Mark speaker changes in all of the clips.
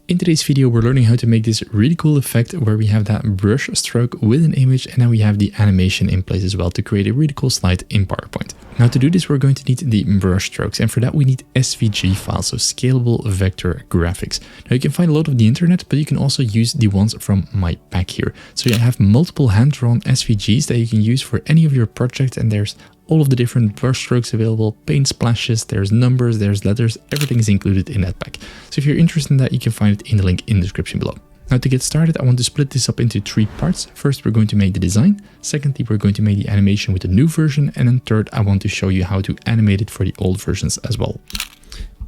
Speaker 1: In today's video, we're learning how to make this really cool effect where we have that brush stroke with an image and now we have the animation in place as well to create a really cool slide in PowerPoint. Now to do this, we're going to need the brush strokes, and for that we need SVG files, so scalable vector graphics. Now you can find a lot on the internet, but you can also use the ones from my pack here. So you have multiple hand-drawn SVGs that you can use for any of your projects, and there's all of the different brush strokes available, paint splashes, there's numbers, there's letters, everything is included in that pack. So if you're interested in that, you can find it in the link in the description below. Now to get started, I want to split this up into 3 parts. First, we're going to make the design. Secondly, we're going to make the animation with the new version. And then third, I want to show you how to animate it for the old versions as well.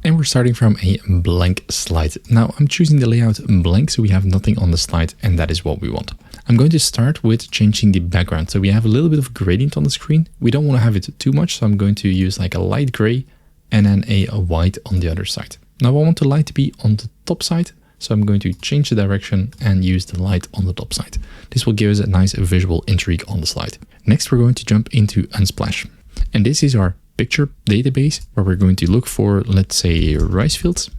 Speaker 1: And we're starting from a blank slide. Now I'm choosing the layout blank, so we have nothing on the slide, and that is what we want. I'm going to start with changing the background. So we have a little bit of gradient on the screen. We don't want to have it too much, so I'm going to use like a light gray and then a white on the other side. Now I want the light to be on the top side, so I'm going to change the direction and use the light on the top side. This will give us a nice visual intrigue on the slide. Next, we're going to jump into Unsplash. And this is our picture database where we're going to look for, let's say, rice fields,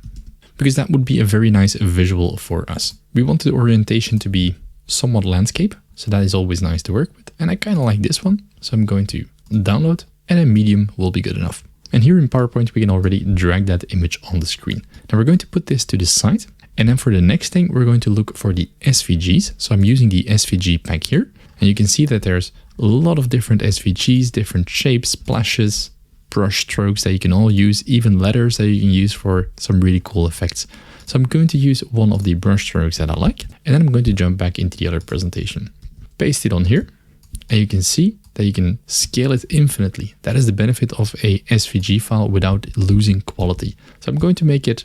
Speaker 1: because that would be a very nice visual for us. We want the orientation to be somewhat landscape, so that is always nice to work with. And I kind of like this one, so I'm going to download, and a medium will be good enough. And here in PowerPoint, we can already drag that image on the screen. Now we're going to put this to the side. And then for the next thing, we're going to look for the SVGs. So I'm using the SVG pack here. And you can see that there's a lot of different SVGs, different shapes, splashes, brush strokes that you can all use, even letters that you can use for some really cool effects. So I'm going to use one of the brush strokes that I like. And then I'm going to jump back into the other presentation. Paste it on here. And you can see that you can scale it infinitely. That is the benefit of a SVG file without losing quality. So I'm going to make it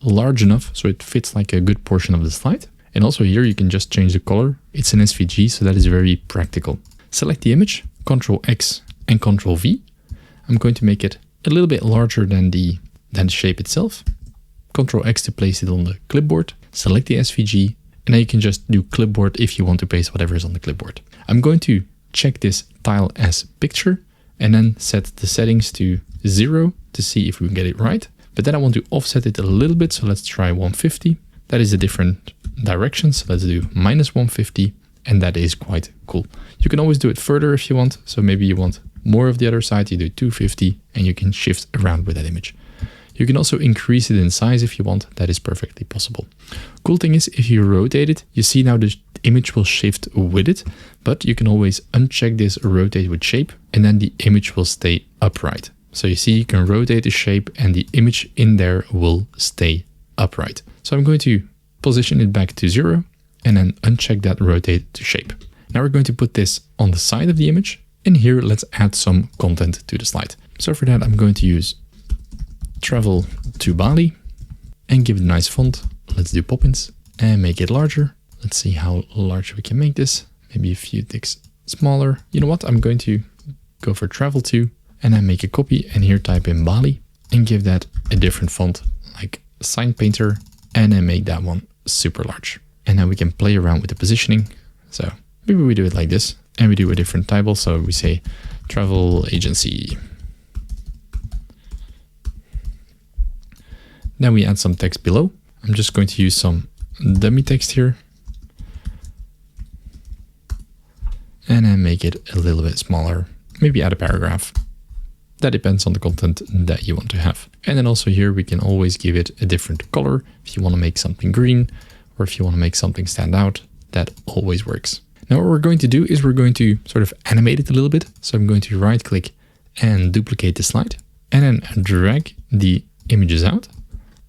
Speaker 1: large enough so it fits like a good portion of the slide. And also here you can just change the color. It's an SVG, so that is very practical. Select the image, Ctrl X and Ctrl V. I'm going to make it a little bit larger than the shape itself. Ctrl X to place it on the clipboard. Select the SVG, and then you can just do clipboard if you want to paste whatever is on the clipboard. I'm going to check this tile as picture and then set the settings to 0 to see if we can get it right. But then I want to offset it a little bit, so let's try 150. That is a different direction, so let's do -150, and that is quite cool. You can always do it further if you want, so maybe you want more of the other side, you do 250, and you can shift around with that image. You can also increase it in size if you want, that is perfectly possible. Cool thing is, if you rotate it, you see now the image will shift with it, but you can always uncheck this rotate with shape, and then the image will stay upright. So you see, you can rotate the shape and the image in there will stay upright. So I'm going to position it back to 0 and then uncheck that rotate to shape. Now we're going to put this on the side of the image, and here let's add some content to the slide. So for that, I'm going to use travel to Bali and give it a nice font. Let's do Poppins and make it larger. Let's see how large we can make this. Maybe a few ticks smaller. You know what? I'm going to go for travel to and then make a copy and here type in Bali and give that a different font like Sign Painter, and then make that one super large. And then we can play around with the positioning. So maybe we do it like this and we do a different title. So we say travel agency. Then we add some text below. I'm just going to use some dummy text here. And then make it a little bit smaller. Maybe add a paragraph. That depends on the content that you want to have. And then also here, we can always give it a different color. If you want to make something green, or if you want to make something stand out, that always works. Now what we're going to do is we're going to sort of animate it a little bit. So I'm going to right click and duplicate the slide and then drag the images out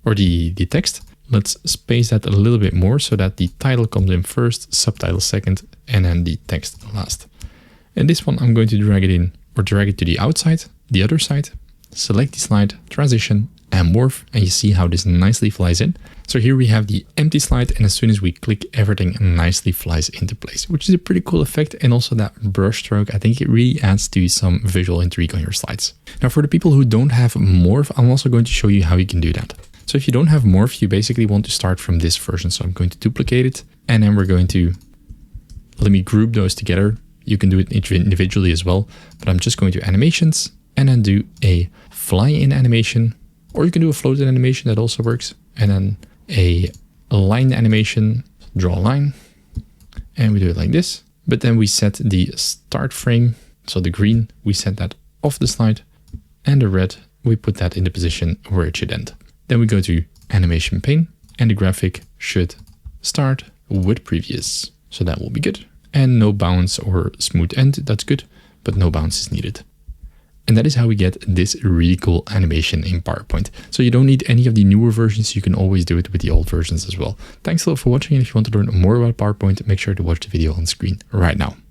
Speaker 1: or the text. Let's space that a little bit more so that the title comes in first, subtitle second, and then the text last. And this one, I'm going to drag it in or drag it to the outside, the other side, select the slide, transition, and morph, and you see how this nicely flies in. So here we have the empty slide, and as soon as we click, everything nicely flies into place, which is a pretty cool effect. And also that brush stroke, I think it really adds to some visual intrigue on your slides. Now for the people who don't have Morph, I'm also going to show you how you can do that. So if you don't have Morph, you basically want to start from this version. So I'm going to duplicate it, and then we're going to, let me group those together. You can do it individually as well, but I'm just going to animations and then do a fly in animation, or you can do a floated animation, that also works. And then a line animation, draw a line, and we do it like this. But then we set the start frame, so the green, we set that off the slide, and the red, we put that in the position where it should end. Then we go to animation pane, and the graphic should start with previous. So that will be good. And no bounce or smooth end, that's good, but no bounce is needed. And that is how we get this really cool animation in PowerPoint. So you don't need any of the newer versions, you can always do it with the old versions as well. Thanks a lot for watching, and if you want to learn more about PowerPoint, make sure to watch the video on screen right now.